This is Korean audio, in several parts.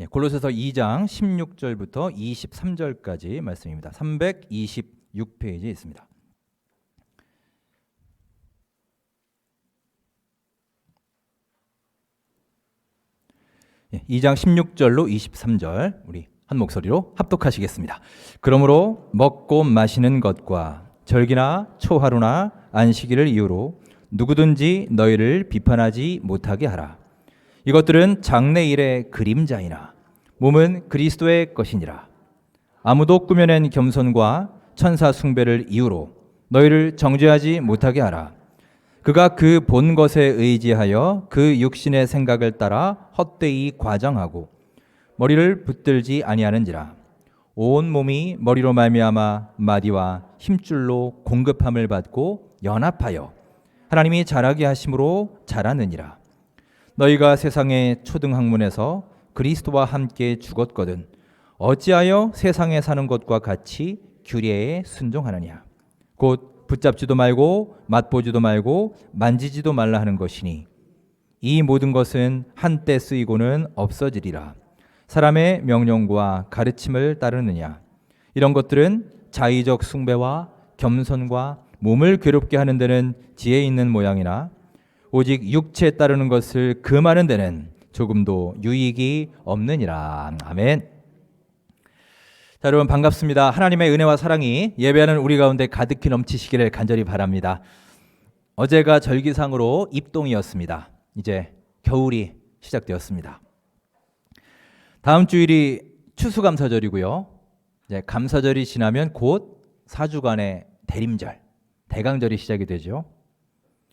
골로새서 2장 16절부터 23절까지 말씀입니다. 326페이지에 있습니다. 예, 2장 16절로 23절 우리 한 목소리로 합독하시겠습니다. 그러므로 먹고 마시는 것과 절기나 초하루나 안식일을 이유로 누구든지 너희를 비판하지 못하게 하라. 이것들은 장래일의 그림자이나 몸은 그리스도의 것이니라. 아무도 꾸며낸 겸손과 천사 숭배를 이유로 너희를 정죄하지 못하게 하라. 그가 그 본 것에 의지하여 그 육신의 생각을 따라 헛되이 과장하고 머리를 붙들지 아니하는지라. 온 몸이 머리로 말미암아 마디와 힘줄로 공급함을 받고 연합하여 하나님이 자라게 하심으로 자라느니라. 너희가 세상의 초등학문에서 그리스도와 함께 죽었거든 어찌하여 세상에 사는 것과 같이 규례에 순종하느냐. 곧 붙잡지도 말고 맛보지도 말고 만지지도 말라 하는 것이니 이 모든 것은 한때 쓰이고는 없어지리라. 사람의 명령과 가르침을 따르느냐. 이런 것들은 자의적 숭배와 겸손과 몸을 괴롭게 하는 데는 지혜 있는 모양이나 오직 육체에 따르는 것을 금하는 데는 조금도 유익이 없느니라. 아멘. 자, 여러분 반갑습니다. 하나님의 은혜와 사랑이 예배하는 우리 가운데 가득히 넘치시기를 간절히 바랍니다. 어제가 절기상으로 입동이었습니다. 이제 겨울이 시작되었습니다. 다음 주일이 추수감사절이고요. 이제 감사절이 지나면 곧 4주간의 대림절, 대강절이 시작이 되죠.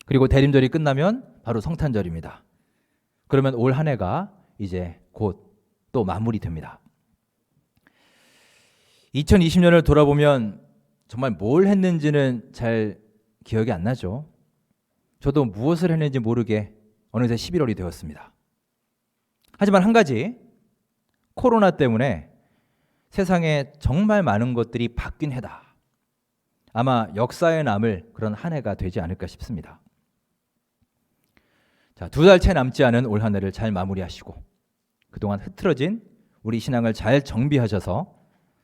그리고 대림절이 끝나면 바로 성탄절입니다. 그러면 올 한 해가 이제 곧 또 마무리됩니다. 2020년을 돌아보면 정말 뭘 했는지는 잘 기억이 안 나죠. 저도 무엇을 했는지 모르게 어느새 11월이 되었습니다. 하지만 한 가지, 코로나 때문에 세상에 정말 많은 것들이 바뀐 해다. 아마 역사에 남을 그런 한 해가 되지 않을까 싶습니다. 자, 2달 채 남지 않은 올 한 해를 잘 마무리하시고 그동안 흐트러진 우리 신앙을 잘 정비하셔서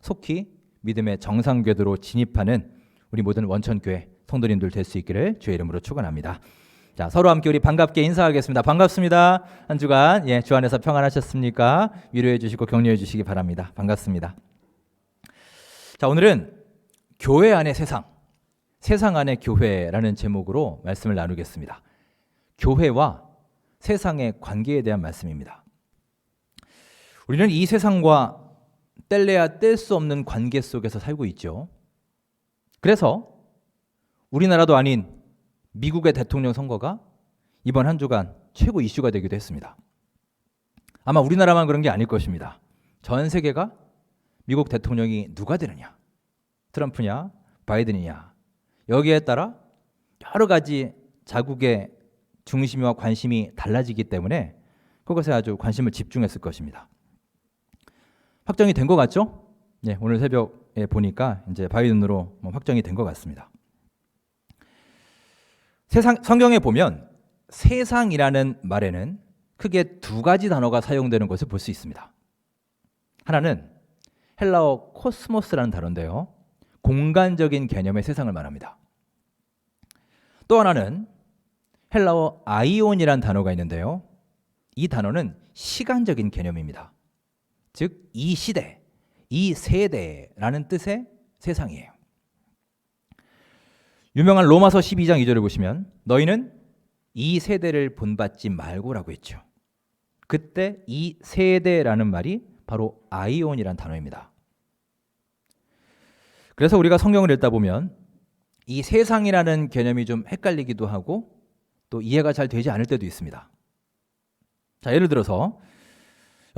속히 믿음의 정상 궤도로 진입하는 우리 모든 원천교회 성도님들 될 수 있기를 주의 이름으로 축원합니다. 자, 서로 함께 우리 반갑게 인사하겠습니다. 반갑습니다. 한 주간 주 안에서 평안하셨습니까? 위로해 주시고 격려해 주시기 바랍니다. 반갑습니다. 자, 오늘은 교회 안의 세상, 세상 안의 교회라는 제목으로 말씀을 나누겠습니다. 교회와 세상의 관계에 대한 말씀입니다. 우리는 이 세상과 뗄래야 뗄 수 없는 관계 속에서 살고 있죠. 그래서 우리나라도 아닌 미국의 대통령 선거가 이번 한 주간 최고 이슈가 되기도 했습니다. 아마 우리나라만 그런 게 아닐 것입니다. 전 세계가 미국 대통령이 누가 되느냐, 트럼프냐, 바이든이냐, 여기에 따라 여러 가지 자국의 중심과 관심이 달라지기 때문에 그것에 아주 관심을 집중했을 것입니다. 확정이 된 것 같죠? 네, 오늘 새벽에 보니까 이제 바이든으로 확정이 된 것 같습니다. 성경에 보면 세상이라는 말에는 크게 2가지 단어가 사용되는 것을 볼 수 있습니다. 하나는 헬라어 코스모스라는 단어인데요, 공간적인 개념의 세상을 말합니다. 또 하나는 헬라어 아이온이라는 단어가 있는데요, 이 단어는 시간적인 개념입니다. 즉, 이 시대, 이 세대라는 뜻의 세상이에요. 유명한 로마서 12장 2절을 보시면 너희는 이 세대를 본받지 말고라고 했죠. 그때 이 세대라는 말이 바로 아이온이라는 단어입니다. 그래서 우리가 성경을 읽다 보면 이 세상이라는 개념이 좀 헷갈리기도 하고 또 이해가 잘 되지 않을 때도 있습니다. 자, 예를 들어서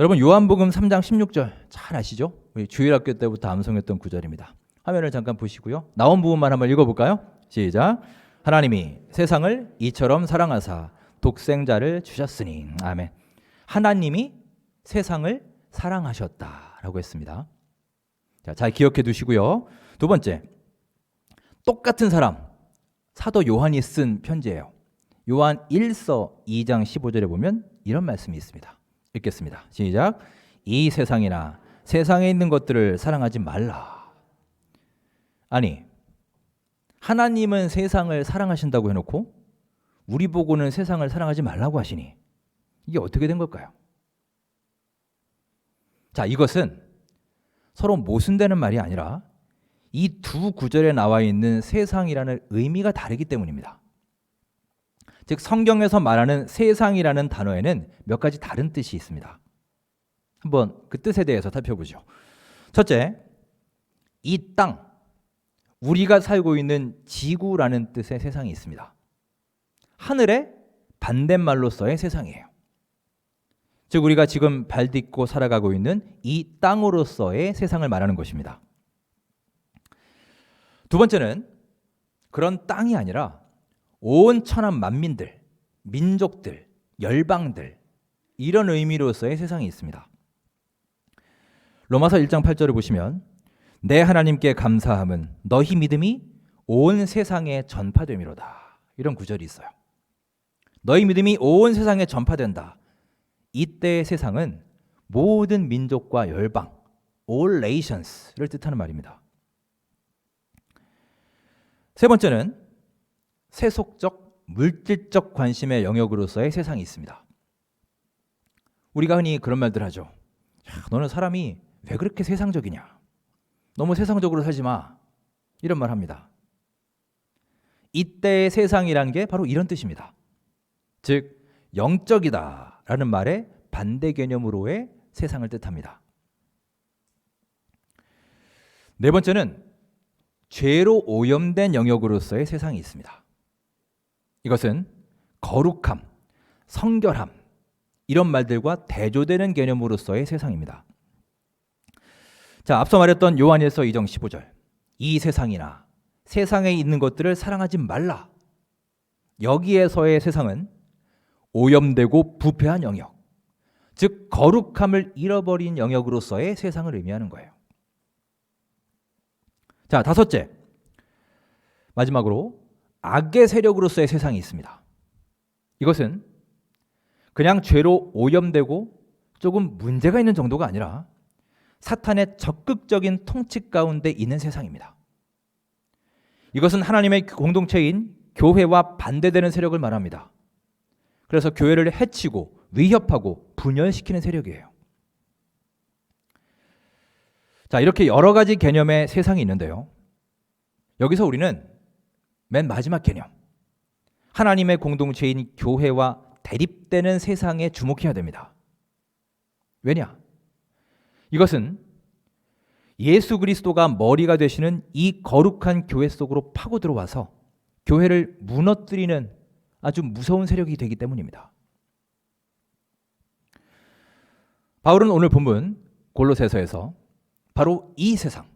여러분 요한복음 3장 16절 잘 아시죠? 우리 주일학교 때부터 암송했던 구절입니다. 화면을 잠깐 보시고요. 나온 부분만 한번 읽어볼까요? 시작. 하나님이 세상을 이처럼 사랑하사 독생자를 주셨으니. 아멘. 하나님이 세상을 사랑하셨다라고 했습니다. 자, 잘 기억해 두시고요. 두 번째, 똑같은 사람, 사도 요한이 쓴 편지예요. 요한 1서 2장 15절에 보면 이런 말씀이 있습니다. 읽겠습니다. 시작. 이 세상이나 세상에 있는 것들을 사랑하지 말라. 아니, 하나님은 세상을 사랑하신다고 해놓고 우리 보고는 세상을 사랑하지 말라고 하시니 이게 어떻게 된 걸까요? 자, 이것은 서로 모순되는 말이 아니라 이 두 구절에 나와 있는 세상이라는 의미가 다르기 때문입니다. 즉 성경에서 말하는 세상이라는 단어에는 몇 가지 다른 뜻이 있습니다. 한번 그 뜻에 대해서 살펴보죠. 첫째, 이 땅, 우리가 살고 있는 지구라는 뜻의 세상이 있습니다. 하늘의 반대말로서의 세상이에요. 즉 우리가 지금 발 딛고 살아가고 있는 이 땅으로서의 세상을 말하는 것입니다. 두 번째는 그런 땅이 아니라 온 천한 만민들, 민족들, 열방들 이런 의미로서의 세상이 있습니다. 로마서 1장 8절을 보시면 내 하나님께 감사함은 너희 믿음이 온 세상에 전파됨이로다. 이런 구절이 있어요. 너희 믿음이 온 세상에 전파된다. 이때의 세상은 모든 민족과 열방, all nations를 뜻하는 말입니다. 세 번째는 세속적, 물질적 관심의 영역으로서의 세상이 있습니다. 우리가 흔히 그런 말들 하죠. 야, 너는 사람이 왜 그렇게 세상적이냐? 너무 세상적으로 살지 마. 이런 말 합니다. 이때의 세상이란 게 바로 이런 뜻입니다. 즉 영적이다라는 말의 반대 개념으로의 세상을 뜻합니다. 네 번째는 죄로 오염된 영역으로서의 세상이 있습니다. 이것은 거룩함, 성결함 이런 말들과 대조되는 개념으로서의 세상입니다. 자, 앞서 말했던 요한일서 2장 15절 이 세상이나 세상에 있는 것들을 사랑하지 말라. 여기에서의 세상은 오염되고 부패한 영역, 즉 거룩함을 잃어버린 영역으로서의 세상을 의미하는 거예요. 자, 다섯째, 마지막으로 악의 세력으로서의 세상이 있습니다. 이것은 그냥 죄로 오염되고 조금 문제가 있는 정도가 아니라 사탄의 적극적인 통치 가운데 있는 세상입니다. 이것은 하나님의 공동체인 교회와 반대되는 세력을 말합니다. 그래서 교회를 해치고 위협하고 분열시키는 세력이에요. 자, 이렇게 여러 가지 개념의 세상이 있는데요. 여기서 우리는 맨 마지막 개념, 하나님의 공동체인 교회와 대립되는 세상에 주목해야 됩니다. 왜냐? 이것은 예수 그리스도가 머리가 되시는 이 거룩한 교회 속으로 파고 들어와서 교회를 무너뜨리는 아주 무서운 세력이 되기 때문입니다. 바울은 오늘 본문 골로새서에서 바로 이 세상,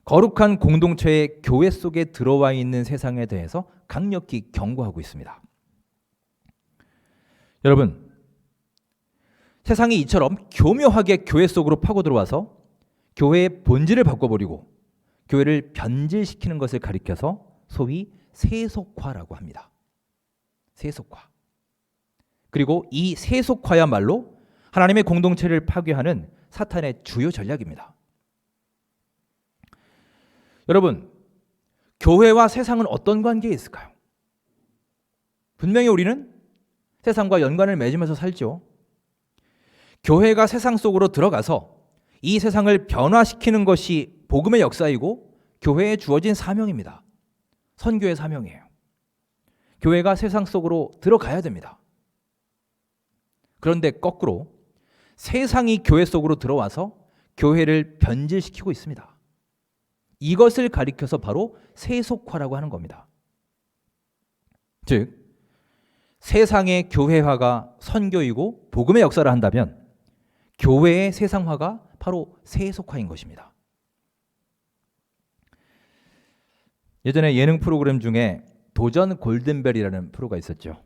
거룩한 공동체의 교회 속에 들어와 있는 세상에 대해서 강력히 경고하고 있습니다. 여러분, 세상이 이처럼 교묘하게 교회 속으로 파고 들어와서 교회의 본질을 바꿔버리고 교회를 변질시키는 것을 가리켜서 소위 세속화라고 합니다. 세속화. 그리고 이 세속화야말로 하나님의 공동체를 파괴하는 사탄의 주요 전략입니다. 여러분, 교회와 세상은 어떤 관계에 있을까요? 분명히 우리는 세상과 연관을 맺으면서 살죠. 교회가 세상 속으로 들어가서 이 세상을 변화시키는 것이 복음의 역사이고 교회에 주어진 사명입니다. 선교의 사명이에요. 교회가 세상 속으로 들어가야 됩니다. 그런데 거꾸로 세상이 교회 속으로 들어와서 교회를 변질시키고 있습니다. 이것을 가리켜서 바로 세속화라고 하는 겁니다. 즉 세상의 교회화가 선교이고 복음의 역사를 한다면 교회의 세상화가 바로 세속화인 것입니다. 예전에 예능 프로그램 중에 도전 골든벨이라는 프로가 있었죠.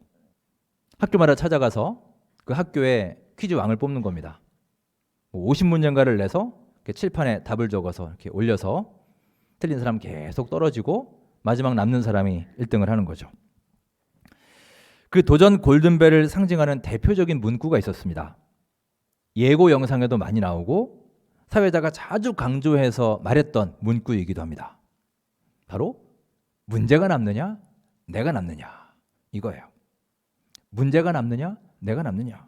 학교마다 찾아가서 그 학교의 퀴즈 왕을 뽑는 겁니다. 50문제인가를 내서 칠판에 답을 적어서 이렇게 올려서 틀린 사람 계속 떨어지고 마지막 남는 사람이 1등을 하는 거죠. 그 도전 골든벨을 상징하는 대표적인 문구가 있었습니다. 예고 영상에도 많이 나오고 사회자가 자주 강조해서 말했던 문구이기도 합니다. 바로 문제가 남느냐, 내가 남느냐 이거예요. 문제가 남느냐, 내가 남느냐.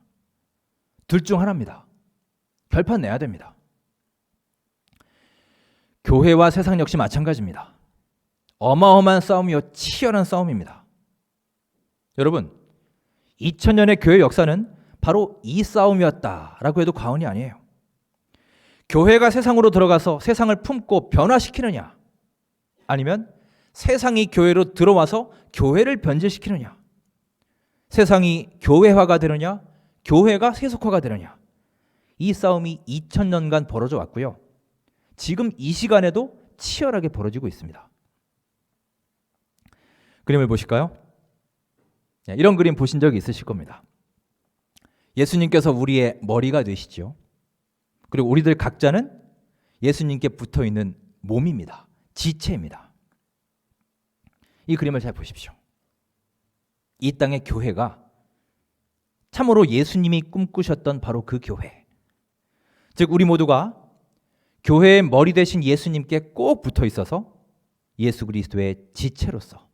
둘 중 하나입니다. 결판 내야 됩니다. 교회와 세상 역시 마찬가지입니다. 어마어마한 싸움이요, 치열한 싸움입니다. 여러분, 2000년의 교회 역사는 바로 이 싸움이었다라고 해도 과언이 아니에요. 교회가 세상으로 들어가서 세상을 품고 변화시키느냐, 아니면 세상이 교회로 들어와서 교회를 변질시키느냐, 세상이 교회화가 되느냐, 교회가 세속화가 되느냐, 이 싸움이 2000년간 벌어져 왔고요. 지금 이 시간에도 치열하게 벌어지고 있습니다. 그림을 보실까요? 이런 그림 보신 적이 있으실 겁니다. 예수님께서 우리의 머리가 되시죠. 그리고 우리들 각자는 예수님께 붙어있는 몸입니다. 지체입니다. 이 그림을 잘 보십시오. 이 땅의 교회가 참으로 예수님이 꿈꾸셨던 바로 그 교회, 즉 우리 모두가 교회의 머리 대신 예수님께 꼭 붙어 있어서 예수 그리스도의 지체로서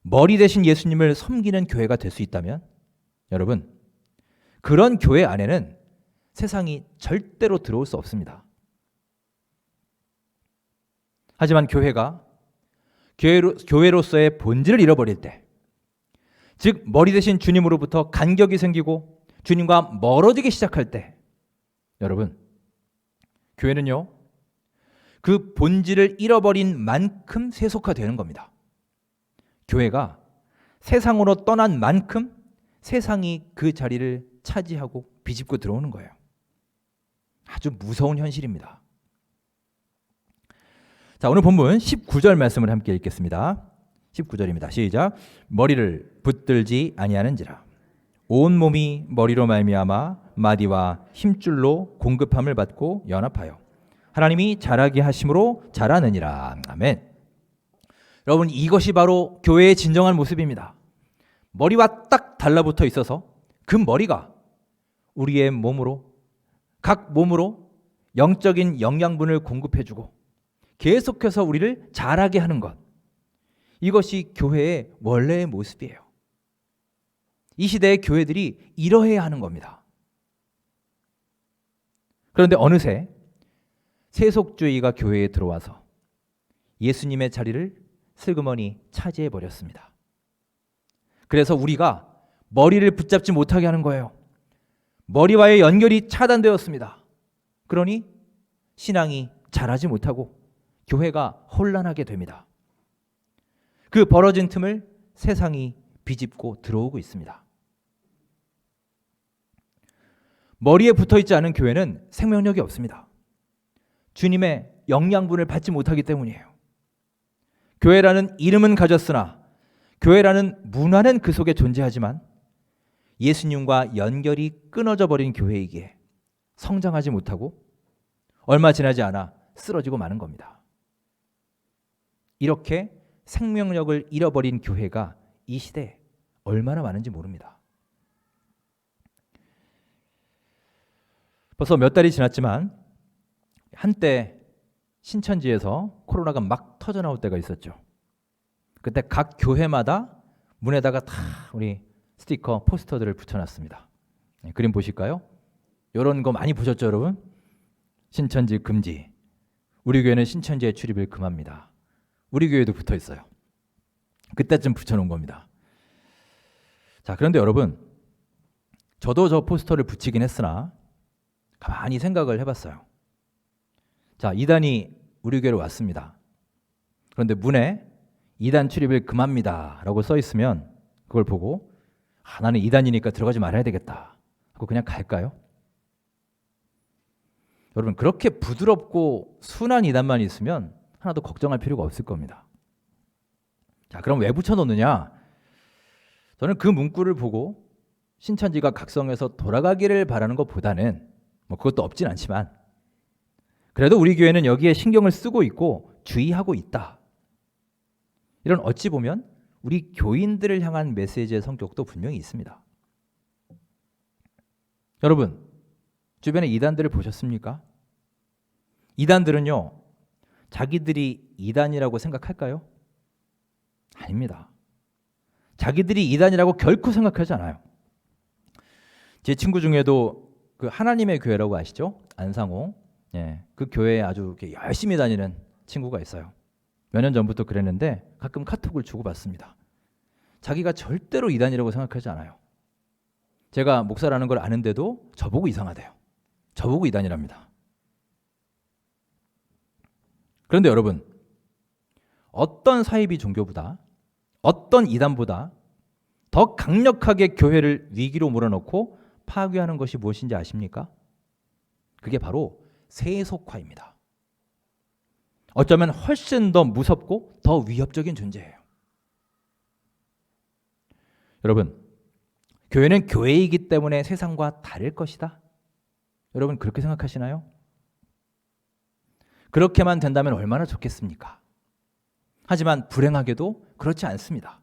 머리 대신 예수님을 섬기는 교회가 될 수 있다면, 여러분, 그런 교회 안에는 세상이 절대로 들어올 수 없습니다. 하지만 교회가 교회로서의 본질을 잃어버릴 때, 즉 머리 대신 주님으로부터 간격이 생기고 주님과 멀어지기 시작할 때, 여러분, 교회는요, 그 본질을 잃어버린 만큼 세속화되는 겁니다. 교회가 세상으로 떠난 만큼 세상이 그 자리를 차지하고 비집고 들어오는 거예요. 아주 무서운 현실입니다. 자, 오늘 본문 19절 말씀을 함께 읽겠습니다. 19절입니다. 시작. 머리를 붙들지 아니하는지라 온 몸이 머리로 말미암아 마디와 힘줄로 공급함을 받고 연합하여 하나님이 자라게 하심으로 자라느니라. 아멘. 여러분, 이것이 바로 교회의 진정한 모습입니다. 머리와 딱 달라붙어 있어서 그 머리가 우리의 몸으로, 각 몸으로 영적인 영양분을 공급해주고 계속해서 우리를 자라게 하는 것, 이것이 교회의 원래의 모습이에요. 이 시대의 교회들이 이러해야 하는 겁니다. 그런데 어느새 세속주의가 교회에 들어와서 예수님의 자리를 슬그머니 차지해 버렸습니다. 그래서 우리가 머리를 붙잡지 못하게 하는 거예요. 머리와의 연결이 차단되었습니다. 그러니 신앙이 자라지 못하고 교회가 혼란하게 됩니다. 그 벌어진 틈을 세상이 비집고 들어오고 있습니다. 머리에 붙어있지 않은 교회는 생명력이 없습니다. 주님의 영양분을 받지 못하기 때문이에요. 교회라는 이름은 가졌으나 교회라는 문화는 그 속에 존재하지만 예수님과 연결이 끊어져 버린 교회이기에 성장하지 못하고 얼마 지나지 않아 쓰러지고 마는 겁니다. 이렇게 생명력을 잃어버린 교회가 이 시대에 얼마나 많은지 모릅니다. 벌써 몇 달이 지났지만 한때 신천지에서 코로나가 막 터져 나올 때가 있었죠. 그때 각 교회마다 문에다가 다 우리 스티커, 포스터들을 붙여놨습니다. 그림 보실까요? 이런 거 많이 보셨죠, 여러분? 신천지 금지. 우리 교회는 신천지에 출입을 금합니다. 우리 교회도 붙어 있어요. 그때쯤 붙여놓은 겁니다. 자, 그런데 여러분, 저도 저 포스터를 붙이긴 했으나 가만히 생각을 해봤어요. 자, 이단이 우리 교회로 왔습니다. 그런데 문에 이단 출입을 금합니다 라고 써 있으면 그걸 보고 나는 이단이니까 들어가지 말아야 되겠다 하고 그냥 갈까요? 여러분, 그렇게 부드럽고 순한 이단만 있으면 하나도 걱정할 필요가 없을 겁니다. 자, 그럼 왜 붙여놓느냐? 저는 그 문구를 보고 신천지가 각성해서 돌아가기를 바라는 것보다는 그것도 없진 않지만 그래도 우리 교회는 여기에 신경을 쓰고 있고 주의하고 있다, 이런 어찌 보면 우리 교인들을 향한 메시지의 성격도 분명히 있습니다. 여러분, 주변에 이단들을 보셨습니까? 이단들은요, 자기들이 이단이라고 생각할까요? 아닙니다. 자기들이 이단이라고 결코 생각하지 않아요. 제 친구 중에도 그 하나님의 교회라고 아시죠? 안상호. 예, 그 교회에 아주 열심히 다니는 친구가 있어요. 몇 년 전부터 그랬는데 가끔 카톡을 주고받습니다. 자기가 절대로 이단이라고 생각하지 않아요. 제가 목사라는 걸 아는데도 저보고 이상하대요. 저보고 이단이랍니다. 그런데 여러분, 어떤 사이비 종교보다, 어떤 이단보다 더 강력하게 교회를 위기로 몰아넣고 파괴하는 것이 무엇인지 아십니까? 그게 바로 세속화입니다. 어쩌면 훨씬 더 무섭고 더 위협적인 존재예요. 여러분, 교회는 교회이기 때문에 세상과 다를 것이다. 여러분 그렇게 생각하시나요? 그렇게만 된다면 얼마나 좋겠습니까? 하지만 불행하게도 그렇지 않습니다.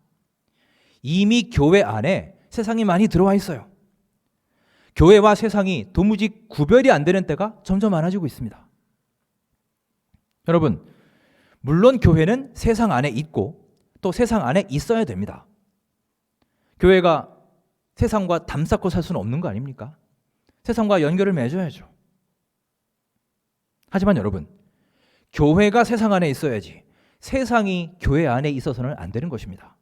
이미 교회 안에 세상이 많이 들어와 있어요. 교회와 세상이 도무지 구별이 안 되는 때가 점점 많아지고 있습니다. 여러분, 물론 교회는 세상 안에 있고 또 세상 안에 있어야 됩니다. 교회가 세상과 담쌓고 살 수는 없는 거 아닙니까? 세상과 연결을 맺어야죠. 하지만 여러분, 교회가 세상 안에 있어야지 세상이 교회 안에 있어서는 안 되는 것입니다.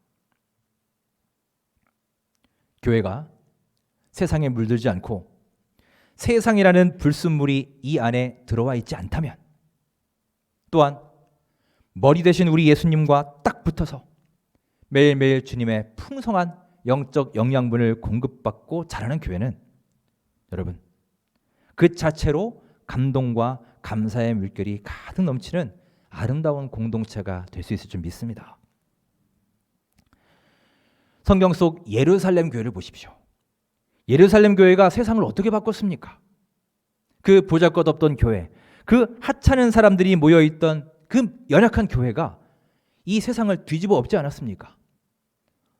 교회가 세상에 물들지 않고 세상이라는 불순물이 이 안에 들어와 있지 않다면, 또한 머리 대신 우리 예수님과 딱 붙어서 매일매일 주님의 풍성한 영적 영양분을 공급받고 자라는 교회는 여러분, 그 자체로 감동과 감사의 물결이 가득 넘치는 아름다운 공동체가 될 수 있을 줄 믿습니다. 성경 속 예루살렘 교회를 보십시오. 예루살렘 교회가 세상을 어떻게 바꿨습니까? 그 보잘것없던 교회, 그 하찮은 사람들이 모여있던 그 연약한 교회가 이 세상을 뒤집어 엎지 않았습니까?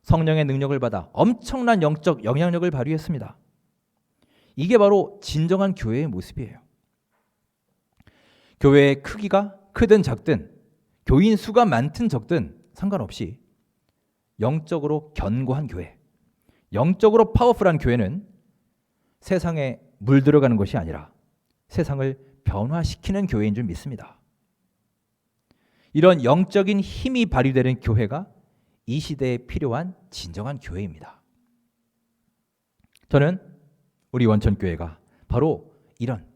성령의 능력을 받아 엄청난 영적 영향력을 발휘했습니다. 이게 바로 진정한 교회의 모습이에요. 교회의 크기가 크든 작든, 교인 수가 많든 적든 상관없이 영적으로 견고한 교회, 영적으로 파워풀한 교회는 세상에 물들어가는 것이 아니라 세상을 변화시키는 교회인 줄 믿습니다. 이런 영적인 힘이 발휘되는 교회가 이 시대에 필요한 진정한 교회입니다. 저는 우리 원천교회가 바로 이런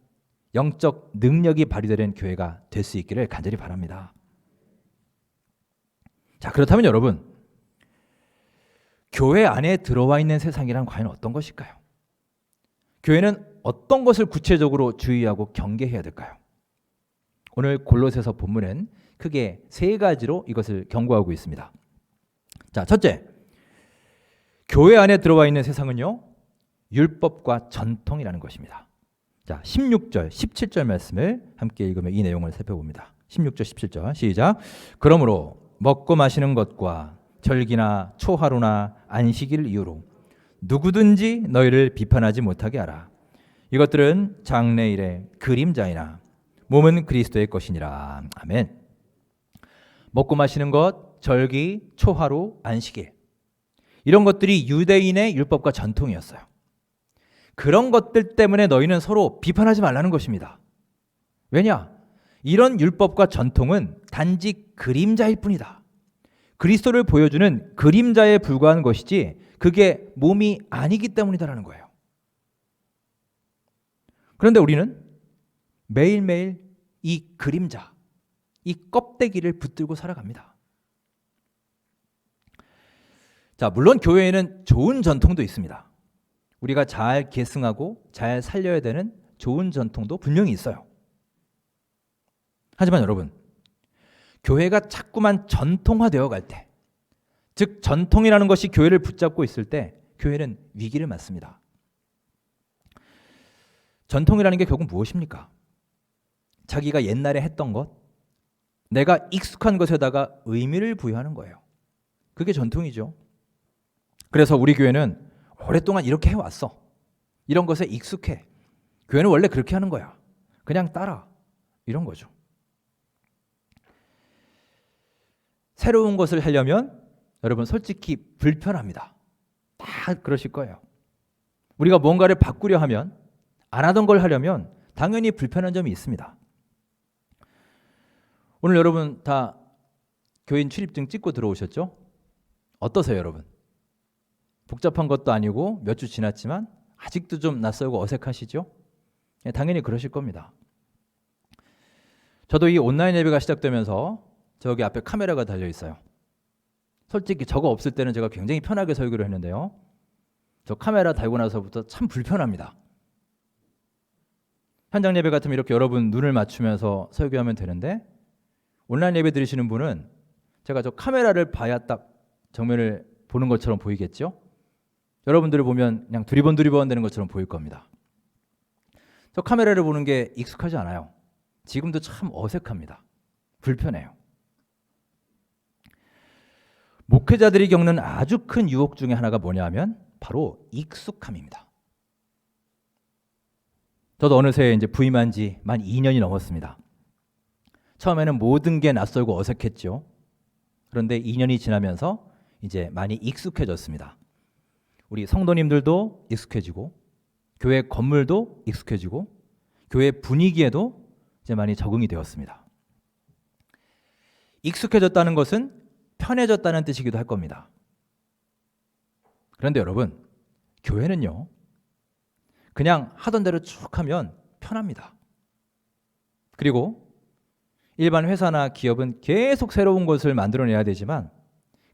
영적 능력이 발휘되는 교회가 될 수 있기를 간절히 바랍니다. 자, 그렇다면 여러분, 교회 안에 들어와 있는 세상이란 과연 어떤 것일까요? 교회는 어떤 것을 구체적으로 주의하고 경계해야 될까요? 오늘 골로새서 본문은 크게 세 가지로 이것을 경고하고 있습니다. 자, 첫째, 교회 안에 들어와 있는 세상은요, 율법과 전통이라는 것입니다. 자, 16절, 17절 말씀을 함께 읽으며 이 내용을 살펴봅니다. 16절, 17절 시작. 그러므로 먹고 마시는 것과 절기나 초하루나 안식일 이유로 누구든지 너희를 비판하지 못하게 하라. 이것들은 장래일의 그림자이나 몸은 그리스도의 것이니라. 아멘. 먹고 마시는 것, 절기, 초하루, 안식일, 이런 것들이 유대인의 율법과 전통이었어요. 그런 것들 때문에 너희는 서로 비판하지 말라는 것입니다. 왜냐? 이런 율법과 전통은 단지 그림자일 뿐이다. 그리스도를 보여주는 그림자에 불과한 것이지 그게 몸이 아니기 때문이다라는 거예요. 그런데 우리는 매일매일 이 그림자, 이 껍데기를 붙들고 살아갑니다. 자, 물론 교회에는 좋은 전통도 있습니다. 우리가 잘 계승하고 잘 살려야 되는 좋은 전통도 분명히 있어요. 하지만 여러분, 교회가 자꾸만 전통화되어 갈 때, 즉 전통이라는 것이 교회를 붙잡고 있을 때 교회는 위기를 맞습니다. 전통이라는 게 결국 무엇입니까? 자기가 옛날에 했던 것, 내가 익숙한 것에다가 의미를 부여하는 거예요. 그게 전통이죠. 그래서 우리 교회는 오랫동안 이렇게 해왔어. 이런 것에 익숙해. 교회는 원래 그렇게 하는 거야. 그냥 따라. 이런 거죠. 새로운 것을 하려면 여러분 솔직히 불편합니다. 다 그러실 거예요. 우리가 뭔가를 바꾸려 하면, 안 하던 걸 하려면 당연히 불편한 점이 있습니다. 오늘 여러분 다 교인 출입증 찍고 들어오셨죠? 어떠세요, 여러분? 복잡한 것도 아니고 몇 주 지났지만 아직도 좀 낯설고 어색하시죠? 당연히 그러실 겁니다. 저도 이 온라인 예배가 시작되면서 저기 앞에 카메라가 달려 있어요. 솔직히 저거 없을 때는 제가 굉장히 편하게 설교를 했는데요. 저 카메라 달고 나서부터 참 불편합니다. 현장 예배 같으면 이렇게 여러분 눈을 맞추면서 설교하면 되는데, 온라인 예배 드리시는 분은 제가 저 카메라를 봐야 딱 정면을 보는 것처럼 보이겠죠? 여러분들을 보면 그냥 두리번 되는 것처럼 보일 겁니다. 저 카메라를 보는 게 익숙하지 않아요. 지금도 참 어색합니다. 불편해요. 목회자들이 겪는 아주 큰 유혹 중에 하나가 뭐냐 하면 바로 익숙함입니다. 저도 어느새 이제 부임한 지 만 2년이 넘었습니다. 처음에는 모든 게 낯설고 어색했죠. 그런데 2년이 지나면서 이제 많이 익숙해졌습니다. 우리 성도님들도 익숙해지고, 교회 건물도 익숙해지고, 교회 분위기에도 이제 많이 적응이 되었습니다. 익숙해졌다는 것은 편해졌다는 뜻이기도 할 겁니다. 그런데 여러분, 교회는요, 그냥 하던 대로 쭉 하면 편합니다. 그리고 일반 회사나 기업은 계속 새로운 것을 만들어내야 되지만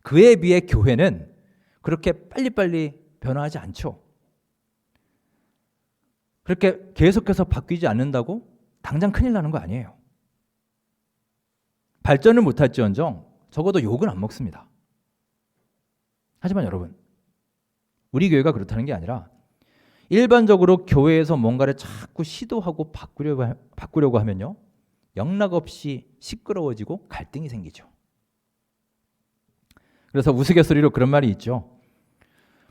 그에 비해 교회는 그렇게 빨리빨리 변화하지 않죠. 그렇게 계속해서 바뀌지 않는다고 당장 큰일 나는 거 아니에요. 발전을 못할지언정 적어도 욕은 안 먹습니다. 하지만 여러분, 우리 교회가 그렇다는 게 아니라 일반적으로 교회에서 뭔가를 자꾸 시도하고 바꾸려고 하면요, 영락없이 시끄러워지고 갈등이 생기죠. 그래서 우스갯소리로 그런 말이 있죠.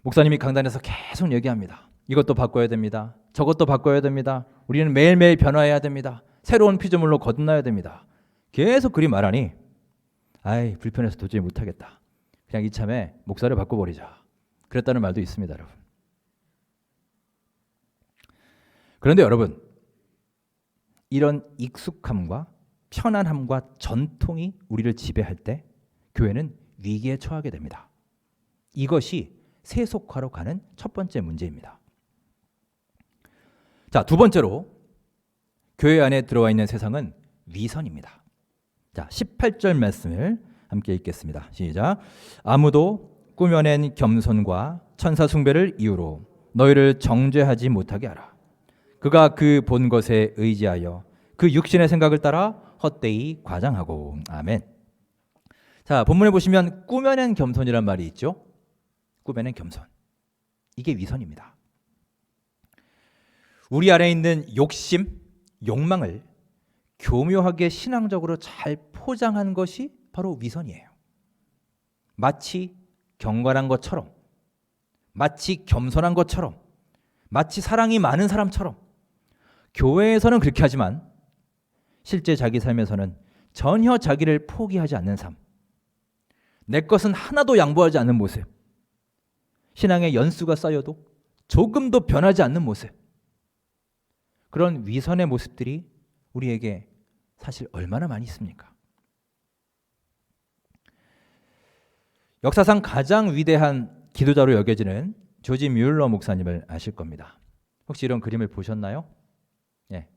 목사님이 강단에서 계속 얘기합니다. 이것도 바꿔야 됩니다. 저것도 바꿔야 됩니다. 우리는 매일매일 변화해야 됩니다. 새로운 피조물로 거듭나야 됩니다. 계속 그리 말하니 아이, 불편해서 도저히 못하겠다. 그냥 이참에 목사를 바꿔버리자. 그랬다는 말도 있습니다, 여러분. 그런데 여러분, 이런 익숙함과 편안함과 전통이 우리를 지배할 때 교회는 위기에 처하게 됩니다. 이것이 세속화로 가는 첫 번째 문제입니다. 자, 두 번째로 교회 안에 들어와 있는 세상은 위선입니다. 자, 18절 말씀을 함께 읽겠습니다. 시작. 아무도 꾸며낸 겸손과 천사 숭배를 이유로 너희를 정죄하지 못하게 하라. 그가 그 본 것에 의지하여 그 육신의 생각을 따라 헛되이 과장하고. 아멘. 자, 본문에 보시면 꾸며낸 겸손이란 말이 있죠. 꾸며낸 겸손. 이게 위선입니다. 우리 안에 있는 욕심, 욕망을 교묘하게 신앙적으로 잘 포장한 것이 바로 위선이에요. 마치 경건한 것처럼, 마치 겸손한 것처럼, 마치 사랑이 많은 사람처럼. 교회에서는 그렇게 하지만 실제 자기 삶에서는 전혀 자기를 포기하지 않는 삶, 내 것은 하나도 양보하지 않는 모습, 신앙의 연수가 쌓여도 조금도 변하지 않는 모습, 그런 위선의 모습들이 우리에게 사실 얼마나 많이 있습니까? 역사상 가장 위대한 기도자로 여겨지는 조지 뮬러 목사님을 아실 겁니다. 혹시 이런 그림을 보셨나요? 예.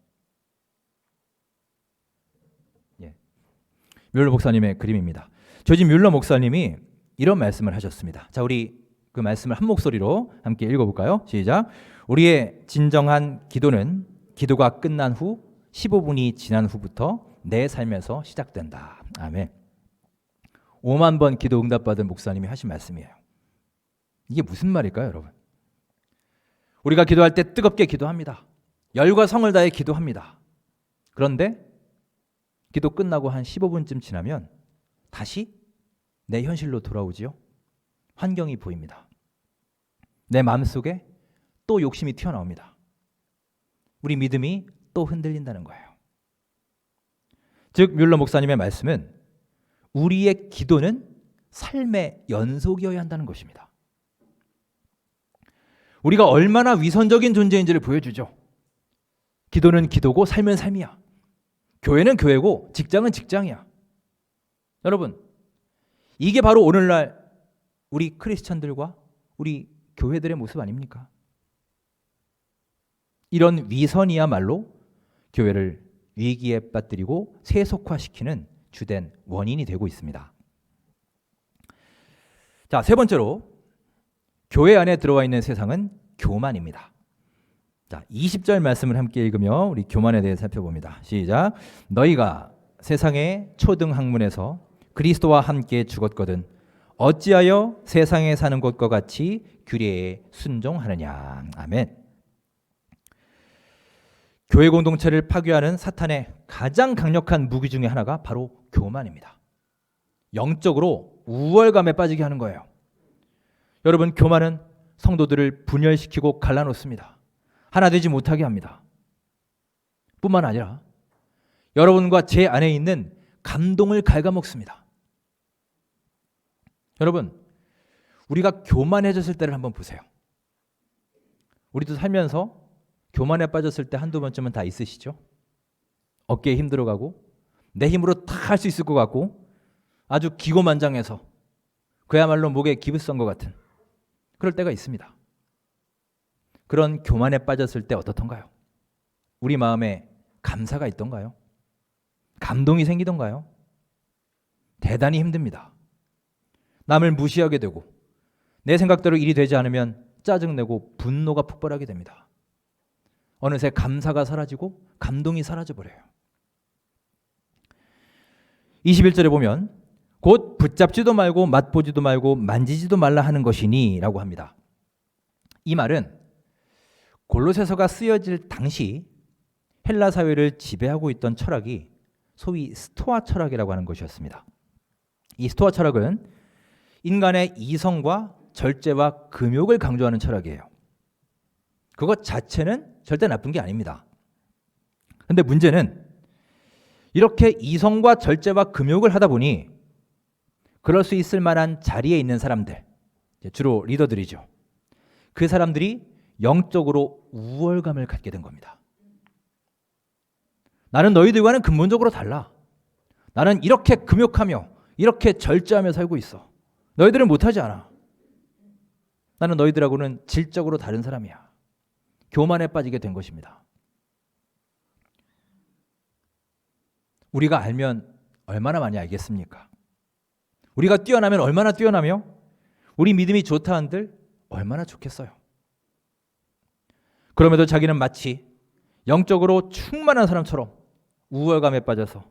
뮬러 목사님의 그림입니다. 조지 뮬러 목사님이 이런 말씀을 하셨습니다. 자, 우리 그 말씀을 한 목소리로 함께 읽어볼까요? 시작. 우리의 진정한 기도는 기도가 끝난 후 15분이 지난 후부터 내 삶에서 시작된다. 아멘. 5만 번 기도 응답받은 목사님이 하신 말씀이에요. 이게 무슨 말일까요, 여러분? 우리가 기도할 때 뜨겁게 기도합니다. 열과 성을 다해 기도합니다. 그런데 기도 끝나고 한 15분쯤 지나면 다시 내 현실로 돌아오지요. 환경이 보입니다. 내 마음속에 또 욕심이 튀어나옵니다. 우리 믿음이 또 흔들린다는 거예요. 즉 뮬러 목사님의 말씀은 우리의 기도는 삶의 연속이어야 한다는 것입니다. 우리가 얼마나 위선적인 존재인지를 보여주죠. 기도는 기도고 삶은 삶이야. 교회는 교회고 직장은 직장이야. 여러분, 이게 바로 오늘날 우리 크리스천들과 우리 교회들의 모습 아닙니까? 이런 위선이야말로 교회를 위기에 빠뜨리고 세속화시키는 주된 원인이 되고 있습니다. 자, 세 번째로 교회 안에 들어와 있는 세상은 교만입니다. 자, 20절 말씀을 함께 읽으며 우리 교만에 대해 살펴봅니다. 시작. 너희가 세상의 초등 학문에서 그리스도와 함께 죽었거든 어찌하여 세상에 사는 것과 같이 규례에 순종하느냐. 아멘. 교회 공동체를 파괴하는 사탄의 가장 강력한 무기 중에 하나가 바로 교만입니다. 영적으로 우월감에 빠지게 하는 거예요. 여러분, 교만은 성도들을 분열시키고 갈라놓습니다. 하나 되지 못하게 합니다. 뿐만 아니라 여러분과 제 안에 있는 감동을 갉아먹습니다. 여러분, 우리가 교만해졌을 때를 한번 보세요. 우리도 살면서 교만에 빠졌을 때 한두 번쯤은 다 있으시죠? 어깨에 힘들어가고 내 힘으로 다 할 수 있을 것 같고 아주 기고만장해서 그야말로 목에 기부 썬 것 같은 그럴 때가 있습니다. 그런 교만에 빠졌을 때 어떻던가요? 우리 마음에 감사가 있던가요? 감동이 생기던가요? 대단히 힘듭니다. 남을 무시하게 되고 내 생각대로 일이 되지 않으면 짜증내고 분노가 폭발하게 됩니다. 어느새 감사가 사라지고 감동이 사라져버려요. 21절에 보면 곧 붙잡지도 말고 맛보지도 말고 만지지도 말라 하는 것이니 라고 합니다. 이 말은 골로새서가 쓰여질 당시 헬라 사회를 지배하고 있던 철학이 소위 스토아 철학이라고 하는 것이었습니다. 이 스토아 철학은 인간의 이성과 절제와 금욕을 강조하는 철학이에요. 그것 자체는 절대 나쁜 게 아닙니다. 그런데 문제는 이렇게 이성과 절제와 금욕을 하다 보니 그럴 수 있을 만한 자리에 있는 사람들, 주로 리더들이죠. 그 사람들이 영적으로 우월감을 갖게 된 겁니다. 나는 너희들과는 근본적으로 달라. 나는 이렇게 금욕하며 이렇게 절제하며 살고 있어. 너희들은 못하지 않아. 나는 너희들하고는 질적으로 다른 사람이야. 교만에 빠지게 된 것입니다. 우리가 알면 얼마나 많이 알겠습니까? 우리가 뛰어나면 얼마나 뛰어나며 우리 믿음이 좋다 한들 얼마나 좋겠어요. 그럼에도 자기는 마치 영적으로 충만한 사람처럼 우월감에 빠져서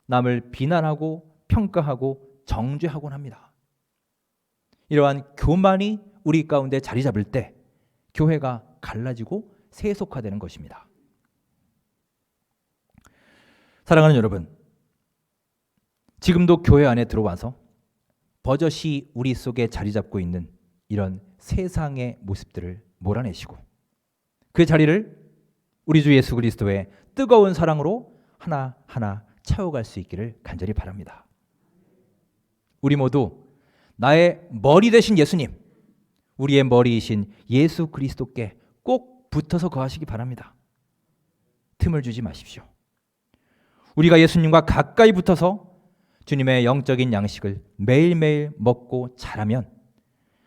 남을 비난하고 평가하고 정죄하곤 합니다. 이러한 교만이 우리 가운데 자리 잡을 때 교회가 갈라지고 세속화되는 것입니다. 사랑하는 여러분, 지금도 교회 안에 들어와서 버젓이 우리 속에 자리 잡고 있는 이런 세상의 모습들을 몰아내시고 그 자리를 우리 주 예수 그리스도의 뜨거운 사랑으로 하나하나 채워갈 수 있기를 간절히 바랍니다. 우리 모두 나의 머리 되신 예수님, 우리의 머리이신 예수 그리스도께 꼭 붙어서 거하시기 바랍니다. 틈을 주지 마십시오. 우리가 예수님과 가까이 붙어서 주님의 영적인 양식을 매일매일 먹고 자라면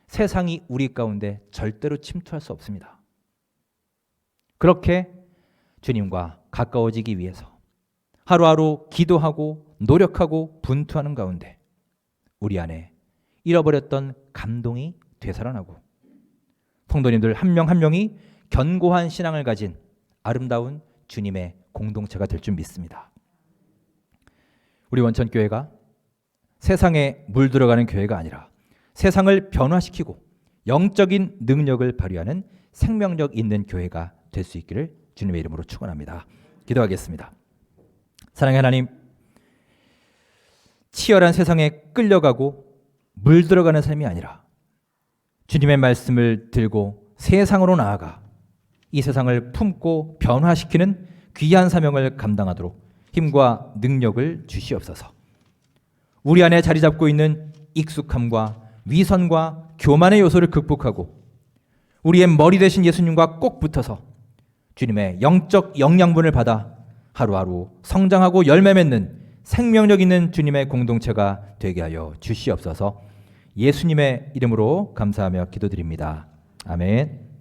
세상이 우리 가운데 절대로 침투할 수 없습니다. 그렇게 주님과 가까워지기 위해서 하루하루 기도하고 노력하고 분투하는 가운데 우리 안에 잃어버렸던 감동이 되살아나고 성도님들 한 명 한 명이 견고한 신앙을 가진 아름다운 주님의 공동체가 될 줄 믿습니다. 우리 원천교회가 세상에 물들어가는 교회가 아니라 세상을 변화시키고 영적인 능력을 발휘하는 생명력 있는 교회가 될 수 있기를 주님의 이름으로 축원합니다. 기도하겠습니다. 사랑의 하나님, 치열한 세상에 끌려가고 물들어가는 삶이 아니라 주님의 말씀을 들고 세상으로 나아가 이 세상을 품고 변화시키는 귀한 사명을 감당하도록 힘과 능력을 주시옵소서. 우리 안에 자리 잡고 있는 익숙함과 위선과 교만의 요소를 극복하고 우리의 머리 되신 예수님과 꼭 붙어서 주님의 영적 영양분을 받아 하루하루 성장하고 열매 맺는 생명력 있는 주님의 공동체가 되게 하여 주시옵소서. 예수님의 이름으로 감사하며 기도드립니다. 아멘.